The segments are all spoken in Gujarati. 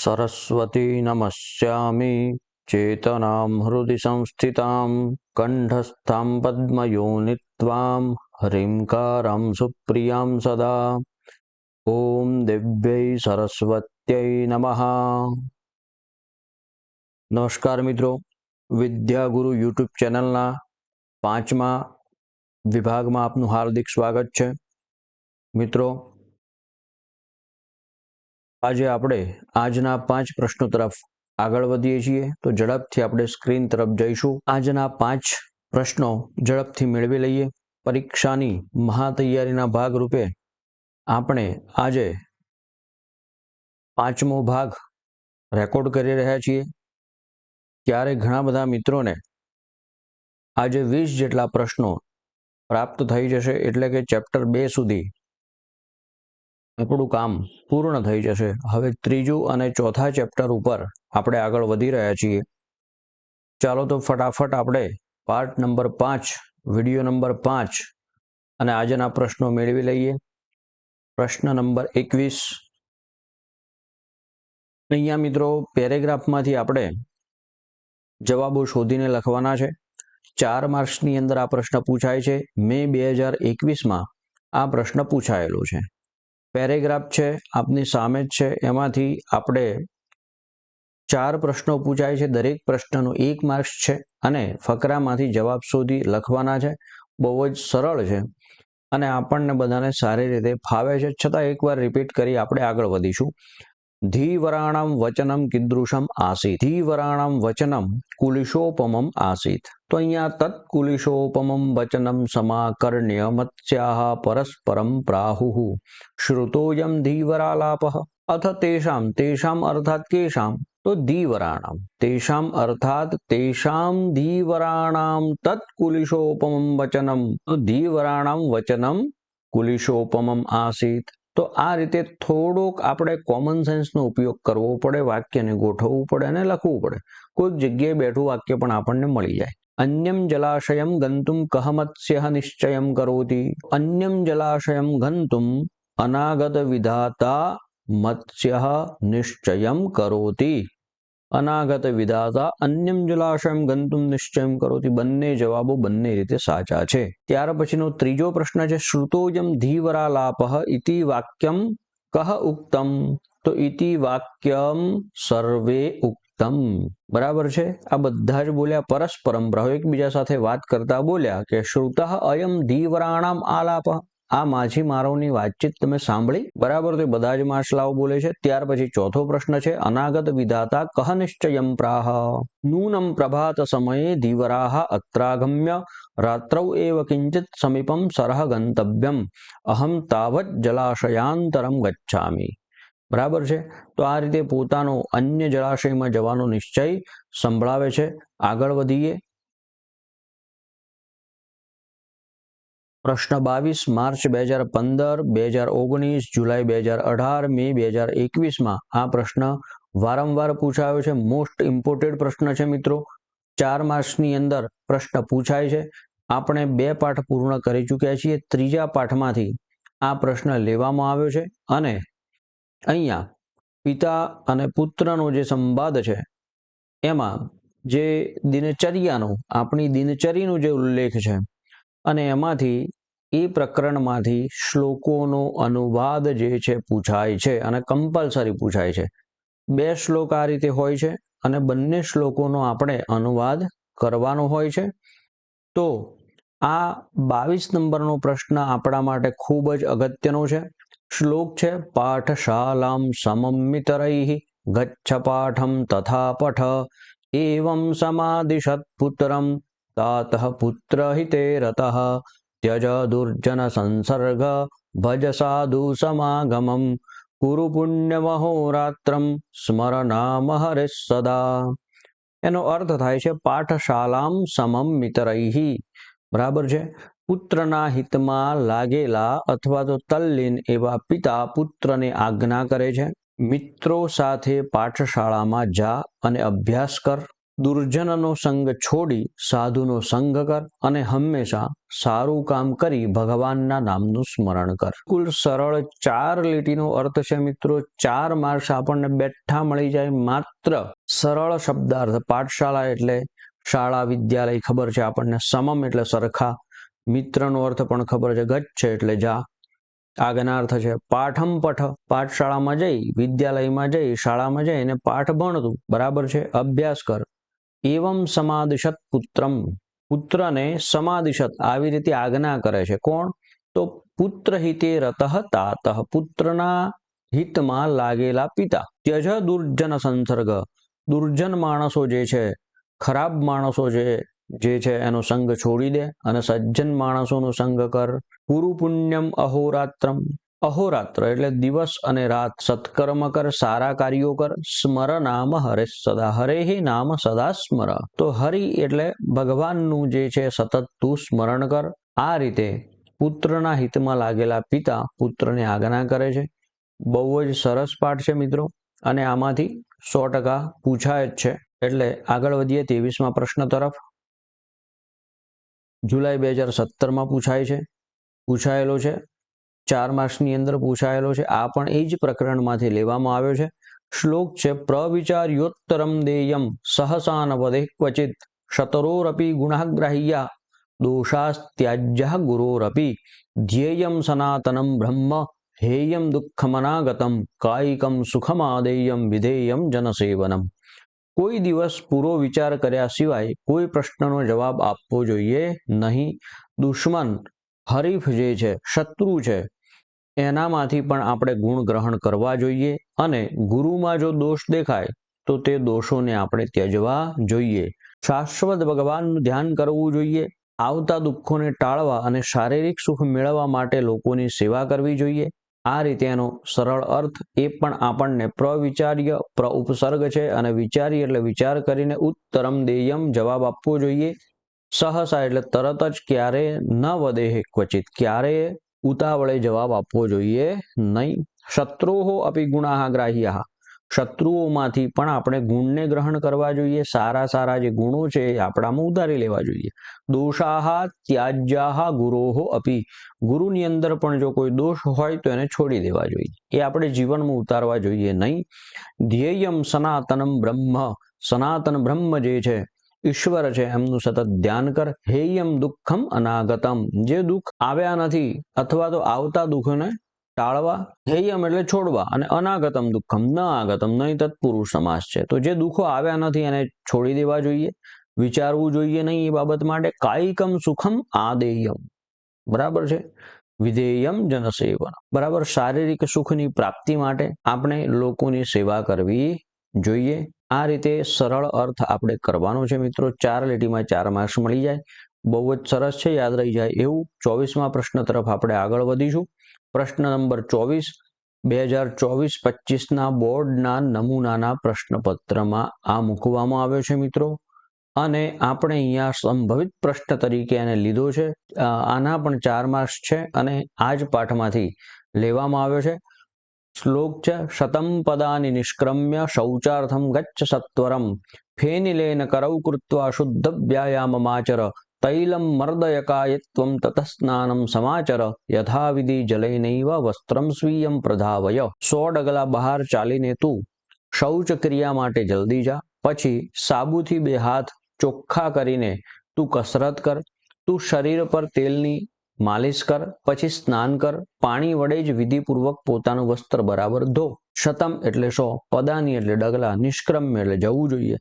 सरस्वती नमस्यामि चेतनां हृदि संस्थितां कंठस्थां पद्मयोनित्वां ह्रींकारां सुप्रियां सदा। ओम दिव्यै सरस्वत्यै नमः। नमस्कार मित्रों, विद्यागुरु यूट्यूब चैनलना 5मा विभागमां आपनुं हार्दिक स्वागत छे। मित्रों, आज आपणे आजना 5 प्रश्नों तरफ आगळ वधीए छीए, तो झड़पथी आपणे स्क्रीन तरफ जईशुं। आजना 5 प्रश्नों झड़पथी मेळवी लईए। परीक्षानी महातैयारीना भागरूपे आपणे आजे 5मो भाग रेकॉर्ड करी रह्या छीए। त्यारे घणा बधा मित्रोने आजे 20 जेटला प्रश्नों प्राप्त थई जशे, एटले के चेप्टर 2 सुधी આપણું કામ પૂર્ણ થઈ જશે। હવે ત્રીજું અને ચોથા ચેપ્ટર ઉપર આપણે આગળ વધી રહ્યા છીએ। ચાલો તો ફટાફટ આપણે પાર્ટ નંબર 5 વિડિયો નંબર 5 અને આજના પ્રશ્નો મેળવી લઈએ। પ્રશ્ન નંબર 21। અહીંયા મિત્રો પેરેગ્રાફમાંથી આપણે જવાબો શોધીને લખવાના છે। 4 માર્ક્સની અંદર આ પ્રશ્ન પૂછાય છે। મે 2021માં આ પ્રશ્ન પૂછાયેલો છે। પેરેગ્રાફ છે આપની સામે જ છે, એમાંથી આપણે 4 પ્રશ્નો પૂછાય છે। દરેક પ્રશ્નનો 1 માર્ક્સ છે અને ફકરામાંથી જવાબ શોધી લખવાના છે। બહુ જ સરળ છે અને આપણને બધાને સારી રીતે ફાવે છે, છતાં એકવાર રિપીટ કરી આપણે આગળ વધીશું। ધીવરાણમ વચનમ કીદૃશમ આસીત। ધીવરાણમ વચનમ કુલિશોપમમ આસીત। તો અહીંયા તત્કુલિશોપમમ વચનમ સમાકર્ણ્ય મત્સ્યાહ પરસ્પરમ પ્રાહુઃ શ્રુતોયમ ધીવરાલાપઃ અથ તેષામ। તેષામ અર્થાત કેષામ? તો ધીવરાણામ। તેષામ અર્થાત તેષામ ધીવરાણામ તત્કુલિશોપમમ વચનમ। તો ધીવરાણામ વચનમ કુલિશોપમમ આસીત। તો આ રીતે થોડોક આપણે કોમન સેન્સનો ઉપયોગ કરવો પડે, વાક્યને ગોઠવવું પડે અને લખવું પડે। કોઈક જગ્યાએ બેઠું વાક્ય પણ આપણને મળી જાય। અન્યમ જલાશયમ ગંતુમ કહ મત્સ્યઃ નિશ્ચયમ કરોતિ। અન્યમ જલાશયમ ગંતુમ અનાગત વિધાતા મત્સ્યઃ નિશ્ચયમ કરોતિ। અનાગત વિધાતા અન્યમ જલાશયમ ગંતુમ નિશ્ચયમ કરોતિ। બંને જવાબો બંને રીતે સાચા છે। ત્યાર પછીનો ત્રીજો પ્રશ્ન છે શ્રુતોયમ ધીવરાલાપઃ ઇતિ વાક્યમ કહ ઉક્તમ। તો ઇતિ વાક્યમ સર્વે ઉક્તમ। બરાબર છે, આ બધા જ બોલ્યા પરસ્પરમ પ્રાહુઃ, એકબીજા સાથે વાત કરતા બોલ્યા કે શ્રુતઃ અયમ ધીવરાણામ આલાપઃ। આ માછીમારોની વાતચીત તમે સાંભળી? બરાબર, તો બધા જ માછલાઓ બોલે છે। ત્યાર પછી ચોથો પ્રશ્ન છે અનાગત વિધાતા કહ નિશ્ચયમ પ્રાહ। નૂનમ પ્રભાત સમયે ધીવરાહ અત્રાગમ્ય રાત્રૌ એવ કિંચિત સમીપમ સરહ ગંતવ્યમ અહમ તાવત જલાશયાંતરમ ગચ્છામિ। બરાબર છે, તો આ રીતે પોતાનો અન્ય જળાશયમાં જવાનો નિશ્ચય સંભળાવે છે। આગળ વધીએ। પ્રશ્ન 22 માર્ચ 2015, 2019, જુલાઈ 2018, મે 2021માં આ પ્રશ્ન વારંવાર પૂછાયો છે। મોસ્ટ ઇમ્પોર્ટન્ટ પ્રશ્ન છે મિત્રો। 4 માર્ક્સની અંદર પ્રશ્ન પૂછાય છે। આપણે 2 પાઠ પૂર્ણ કરી ચૂક્યા છીએ। ત્રીજા પાઠમાંથી આ પ્રશ્ન લેવામાં આવ્યો છે અને અહીંયા પિતા અને પુત્રનો જે સંવાદ છે એમાં જે દિનચર્યાનો, આપણી દિનચર્યાનો જે ઉલ્લેખ છે અને એમાંથી એ પ્રકરણમાંથી શ્લોકોનો અનુવાદ જે છે પૂછાય છે અને કમ્પલસરી પૂછાય છે। 2 શ્લોક આ રીતે હોય છે અને બંને શ્લોકોનો આપણે અનુવાદ કરવાનો હોય છે। તો આ 22 નંબરનો પ્રશ્ન આપણા માટે ખૂબ જ અગત્યનો છે। શ્લોક છે પાઠશાલામ સમમિતરૈઃ ગચ્છ પાઠમ તથા પઠ એવં સમાદિશત પુત્રમ તાતઃ પુત્ર હિતે રતઃ ત્યજ દુર્જન સંસર્ગ ભજ સાધુ સમાગમમ કુરુ પુણ્યમહોરાત્રમ સ્મર નામ હરિ સદા। એનો અર્થ થાય છે પાઠશાલામ સમમ મિતરૈઃ। બરાબર છે, પુત્રના હિતમાં લાગેલા અથવા તો તલ્લીન એવા પિતા પુત્રને આજ્ઞા કરે છે મિત્રો સાથે પાઠશાળામાં જા અને અભ્યાસ કર। દુર્જનનો સંગ છોડી સાધુનો સંગ કર અને હંમેશા સારું કામ કરી ભગવાનના નામનું સ્મરણ કર. કુલ સરળ 4 લીટીનો અર્થ છે મિત્રો. 4 માર્ક્સ આપણને બેઠા મળી જાય માત્ર સરળ શબ્દાર્થ. પાઠશાળા એટલે શાળા વિદ્યાલય ખબર છે આપણને. સમમ એટલે સરખા. મિત્રનો અર્થ પણ ખબર છે. ગચ્છ એટલે જા. આજ્ઞાર્થ છે. પાઠમ પઠ પાઠશાળામાં જઈ, વિદ્યાલયમાં જઈ, શાળામાં જઈ અને પાઠ ભણતું. બરાબર છે. અભ્યાસ કર. એવમ સમાદિશત પુત્રમ પુત્રને સમાદિશત આવી રીતે આજ્ઞા કરે છે. કોણ? તો પુત્ર હિતે રતઃ તાતઃ પુત્રના હિતમાં લાગેલા પિતા. ત્યજ દુર્જન સંસર્ગ દુર્જન માણસો જે છે, ખરાબ માણસો જે છે એનો સંગ છોડી દે અને સજ્જન માણસોનો સંગ કર. પુરુ પુણ્યમ અહોરાત્રમ અહોરાત્ર એટલે દિવસ અને રાત સત્કર્મ કર, સારા કાર્યો કર. સ્મર નામ હરે સદા હરે નામ સદા સ્મર તો હરિ એટલે ભગવાનનું જે છે સતત તું સ્મરણ કર. આ રીતે પુત્રના હિતમાં લાગેલા પિતા પુત્રને આજ્ઞા કરે છે. બહુ જ સરસ પાઠ છે મિત્રો અને આમાંથી 100% પૂછાય જ છે. એટલે આગળ વધીએ 23મા પ્રશ્ન તરફ. જુલાઈ 2017માં પૂછાયેલો છે. 4 માર્ક્સની અંદર પૂછાયેલો છે. આ પણ એ જ પ્રકરણમાંથી લેવામાં આવ્યો છે. શ્લોક છે પ્રવિચાર્યોત્તરમ દેયમ સહસાન વદે ક્વચિત શતરોરપી ગુણાગ્રાહ્યા દોષાસ્ત્યાજ્ય ગુરોરપી ધ્યેયમ સનાતનમ બ્રહ્મ હેયમ દુઃખમનાગતમ કાયિકમ સુખમાદેયમ વિધેયમ જનસેવનમ. કોઈ દિવસ પૂરો વિચાર કર્યા સિવાય કોઈ પ્રશ્નનો જવાબ આપવો જોઈએ નહીં. દુશ્મન, હરીફ જે છે, શત્રુ છે, એનામાંથી પણ આપણે ગુણ ગ્રહણ કરવા જોઈએ અને ગુરુમાં જો દોષ દેખાય તો તે દોષોને આપણે ત્યજવા જોઈએ. શાશ્વત ભગવાનનું ધ્યાન કરવું જોઈએ. આવતા દુઃખોને ટાળવા અને શારીરિક સુખ મેળવવા માટે લોકોની સેવા કરવી જોઈએ. આ રીતે એનો સરળ અર્થ એ પણ આપણને પ્રવિચાર્ય ઉપસર્ગ છે અને વિચારી એટલે વિચાર કરીને ઉત્તરમ દેયમ જવાબ આપવો જોઈએ. સહસા એટલે તરત જ, ક્યારે ન વદેહે ક્વચિત ક્યારે ઉતાવળે જવાબ આપવો જોઈએ નહીં. શત્રુઓ અપી ગુણાહ ગ્રાહ્યા શત્રુઓમાંથી પણ આપણે ગુણને ગ્રહણ કરવા જોઈએ. સારા જે ગુણો છે એ આપણામાં ઉતારી લેવા જોઈએ. દોષાહ ત્યાજ્યાહ ગુરોહો અપી ગુરુની અંદર પણ જો કોઈ દોષ હોય તો એને છોડી દેવા જોઈએ. એ આપણે જીવનમાં ઉતારવા જોઈએ નહીં. ધ્યેયમ સનાતનમ બ્રહ્મ સનાતન બ્રહ્મ જે છે, ઈશ્વર છે, એમનું સતત ધ્યાન કર. હેયમ દુઃખમ અનાગતમ જે દુઃખ આવ્યા નથી અથવા તો આવતા દુઃખોને ટાળવા. હેયમ એટલે છોડવા અને અનાગતમ દુઃખમ ન આગતમ નહીં તત્પુરુષ સમાસ છે. તો જે દુઃખો આવ્યા નથી એને છોડી દેવા જોઈએ, વિચારવું જોઈએ નહીં એ બાબત માટે. કાયિકમ સુખમ આદેયમ બરાબર છે. વિધેયમ જનસેવન બરાબર. શારીરિક સુખની પ્રાપ્તિ માટે આપણે લોકોની સેવા કરવી જોઈએ. આ રીતે સરળ અર્થ આપણે કરવાનો છે મિત્રો. 4 લીટીમાં 4 માર્ક્સ મળી જાય. બહુ જ સરસ છે, યાદ રહી જાય એવું. 24મા પ્રશ્ન તરફ આપણે આગળ વધીશું. પ્રશ્ન નંબર 24 2024-25ના બોર્ડના નમૂનાના પ્રશ્નપત્રમાં આ મૂકવામાં આવ્યો છે મિત્રો અને આપણે અહીંયા સંભવિત પ્રશ્ન તરીકે એને લીધો છે. આના પણ 4 માર્ક્સ છે અને આ જ પાઠમાંથી લેવામાં આવ્યો છે. શ્લોક છે શતમ પદાની નિષ્ક્રમ્ય શૌચાર્થમ ગચ્છ સત્વરમ ફેનિલેન કરૌ કૃત્વા શુદ્ધ વ્યાયામમાચર તૈલમ મર્દયકાયત્વમ તતઃ સ્નાનમ સમાચર યથાવિધિ જલૈનૈવ વસ્ત્રમ સ્વીયમ પ્રધાવય. 100 ડગલા બહાર ચાલીને તું શૌચ ક્રિયા માટે જલ્દી જા. પછી સાબુથી 2 હાથ ચોખ્ખા કરીને તું કસરત કર. તું શરીર પર તેલની માલિશ કર. પછી સ્નાન કર. પાણી વડે જ વિધિપૂર્વક પોતાનું વસ્ત્ર બરાબર ધો. શતમ એટલે 100, પદાની એટલે ડગલા, નિષ્ક્રમ્ય એટલે જવું જોઈએ.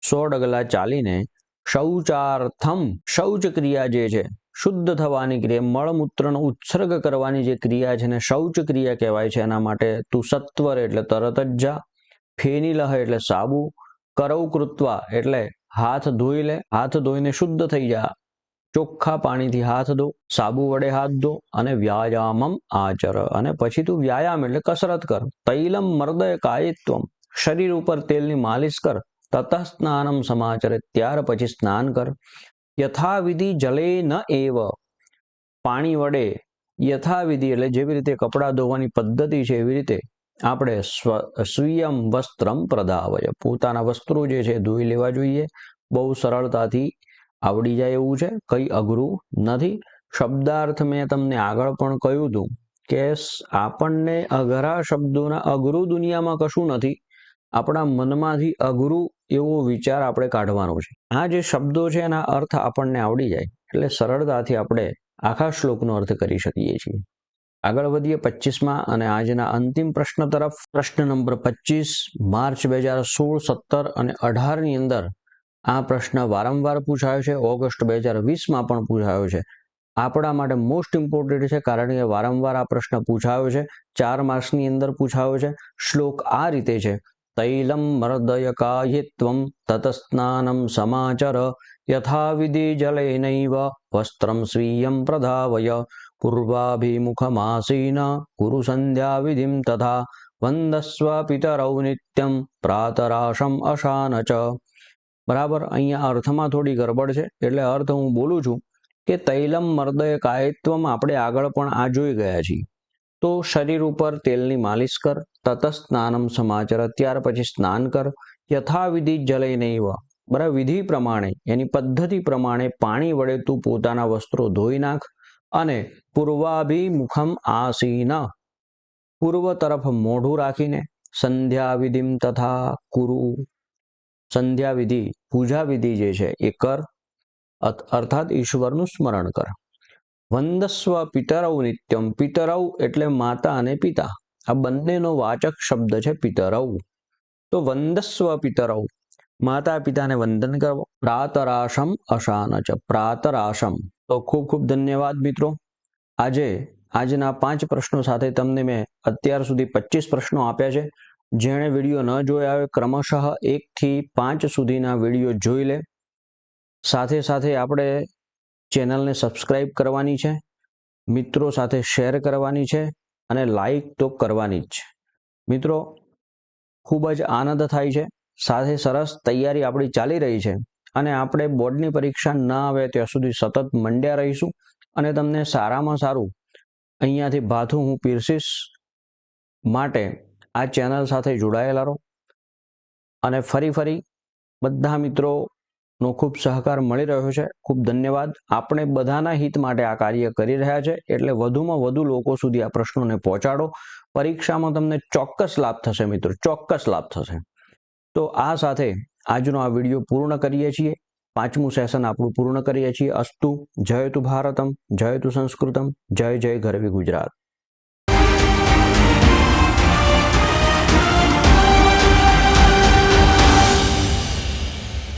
100 ડગલા ચાલીને શૌચાર્થમ શૌચ ક્રિયા જે છે, શુદ્ધ થવાની ક્રિયા, મળમૂત્રનો ઉત્સર્ગ કરવાની જે ક્રિયા છે ને શૌચ ક્રિયા કહેવાય છે. એના માટે તું સત્વર એટલે તરત જ જા. ફેનિલહ એટલે સાબુ. કરૌ કૃત્વા એટલે હાથ ધોઈ લે. હાથ ધોઈને શુદ્ધ થઈ જા. ચોખ્ખા પાણીથી હાથ ધો, સાબુ વડે હાથ ધો અને વ્યાયામમ આચર અને પછી તું વ્યાયામ એટલે કસરત કર. તૈલમ મર્દય કાયત્વમ શરીર ઉપર તેલની માલિશ કર. તતઃ સ્નાનમ સમાચરે ત્યાર પછી સ્નાન કર. યથાવિધિ જલે ન એવ પાણી વડે યથાવિધિ એટલે જેવી રીતે કપડાં ધોવાની પદ્ધતિ છે એવી રીતે આપણે સ્વીયમ વસ્ત્રમ પ્રદાવય, પોતાના વસ્ત્રો જે છે ધોઈ લેવા જોઈએ. બહુ સરળતાથી આવડી જાય એવું છે, કંઈ અઘરું નથી. શબ્દાર્થ મેં તમને આગળ પણ કહ્યું હતું કે આપણને અઘરા શબ્દોના અઘરું દુનિયામાં કશું નથી, આપણા મનમાંથી અઘરું એવો વિચાર આપણે કાઢવાનો છે. આ જે શબ્દો છે એના અર્થ આપણને આવડી જાય એટલે સરળતાથી આપણે આખા શ્લોકનો અર્થ કરી શકીએ છીએ. આગળ વધીએ 25માં અને આજના અંતિમ પ્રશ્ન તરફ. પ્રશ્ન નંબર 25 માર્ચ 2016, 17 અને 18ની અંદર આ પ્રશ્ન વારંવાર પૂછાયો છે. ઓગસ્ટ 2020માં પણ પૂછાયો છે. આપણા માટે મોસ્ટ ઇમ્પોર્ટન્ટ છે કારણ કે વારંવાર આ પ્રશ્ન પૂછાયો છે. 4 માર્ક્સની અંદર પૂછાયો છે. શ્લોક આ રીતે છે: તૈલમ મર્દય કાયિત્વમ તતસ્નાનમ સમાચર યથાવિધિ જલેનૈવ વસ્ત્રમ સ્વીયમ પ્રધાવય પૂર્વાભિમુખમાસીન ગુરુ સંધ્યા વિધિમ તથા વંદસ્વ પિતરૌ નિત્યમ પ્રાતરાશમ અશાન ચ. બરાબર, અહીંયા અર્થમાં થોડી ગરબડ છે એટલે અર્થ હું બોલું છું કે તૈલમ મર્દય કાયિત્વમ આપણે આગળ પણ આ જોઈ ગયા છીએ. તો શરીર ઉપર તેલની માલિશ કર, તત સ્નાનમ સમાચર, ત્યાર પછી સ્નાન કર, યથાવિધિ જલૈનૈવ, બરાબર, વિધિ પ્રમાણે એની પદ્ધતિ પ્રમાણે પાણી વડે તું પોતાના વસ્ત્રો ધોઈ નાખ, અને પૂર્વાભિમુખમ આસીન, પૂર્વ તરફ મોઢું રાખીને, સંધ્યા વિધિમ તથા કુરુ, સંધ્યા વિધિ પૂજા વિધિ જે છે એ કર, અર્થાત ઈશ્વરનું સ્મરણ કર. વંદસ્વ પિતરૌ નિત્યમ, પિતરૌ એટલે માતા અને પિતા, આ બંનેનો વાચક શબ્દ છે પિતરૌ. તો વંદસ્વ પિતરૌ, માતા પિતાને વંદન કરવો. પ્રાતરાશમ અશાન ચ, પ્રાતરાશમ. તો ખૂબ ખૂબ ધન્યવાદ મિત્રો. આજના 5 પ્રશ્નો સાથે તમને મેં અત્યાર સુધી 25 પ્રશ્નો આપ્યા છે. જેણે વિડીયો ન જોયા હોય ક્રમશઃ 1 થી 5 સુધીના વિડીયો જોઈ લે. સાથે સાથે આપણે ચેનલને સબસ્ક્રાઇબ કરવાની છે, મિત્રો સાથે શેર કરવાની છે અને લાઈક તો કરવાની જ છે. મિત્રો ખૂબ જ આનંદ થાય છે. સાથે સરસ તૈયારી આપણી ચાલી રહી છે અને આપણે બોર્ડની પરીક્ષા ન આવે ત્યાં સુધી સતત મંડ્યા રહીશું અને તમને સારામાં સારું અહીંયાથી ભાથું હું પીરસીશ. માટે આ ચેનલ સાથે જોડાયેલા રહો અને ફરી બધા મિત્રોનો ખૂબ સહકાર મળી રહ્યો છે. ખૂબ ધન્યવાદ. આપણે બધાના હિત માટે આ કાર્ય કરી રહ્યા છે એટલે વધુમાં વધુ લોકો સુધી આ પ્રશ્નોને પહોંચાડો. પરીક્ષામાં તમને ચોક્કસ લાભ થશે મિત્રો, ચોક્કસ લાભ થશે. તો આ સાથે આજનો આ વિડીયો પૂર્ણ કરીએ છીએ. 5મું સેશન આપણું પૂર્ણ કરીએ છીએ. અસ્તુ. જય તુ ભારતમ, જય તુ સંસ્કૃતમ, જય જય ગરવી ગુજરાત.